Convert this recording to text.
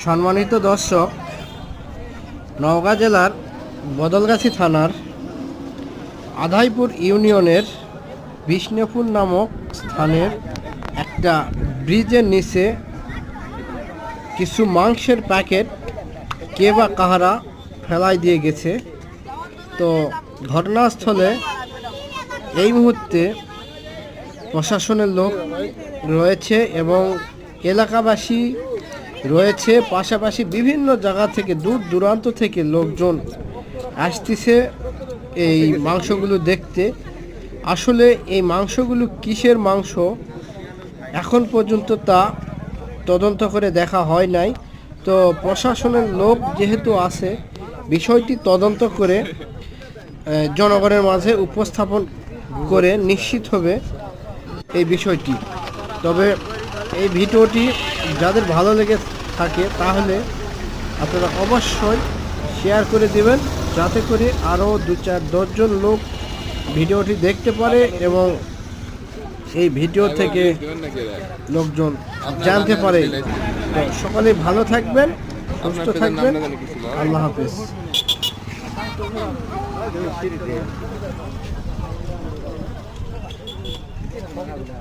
সম্মানিত দর্শক, নওগাঁ জেলার বদলগাছি থানার আধাইপুর ইউনিয়নের বিষ্ণুপুর নামক স্থানের একটা ব্রিজের নিচে কিছু মাংসের প্যাকেট কে বা কাহারা ফেলাই দিয়ে গেছে। তো ঘটনাস্থলে এই মুহূর্তে প্রশাসনের লোক রয়েছে এবং এলাকাবাসী রয়েছে, পাশাপাশি বিভিন্ন জায়গা থেকে দূর দূরান্ত থেকে লোকজন আসতেছে এই মাংসগুলো দেখতে। আসলে এই মাংসগুলো কিসের মাংস এখন পর্যন্ত তা তদন্ত করে দেখা হয় নাই। তো প্রশাসনের লোক যেহেতু আছে, বিষয়টি তদন্ত করে জনগণের মাঝে উপস্থাপন করে নিশ্চিত হবে এই বিষয়টি। তবে এই ভিডিওটি যাদের ভালো লেগে থাকে তাহলে আপনারা অবশ্যই শেয়ার করে দেবেন, যাতে করে আরও 2-4-10 জন লোক ভিডিওটি দেখতে পারে এবং এই ভিডিও থেকে লোকজন জানতে পারে। তো সকলে ভালো থাকবেন, সুস্থ থাকবেন, আল্লাহ হাফেজ।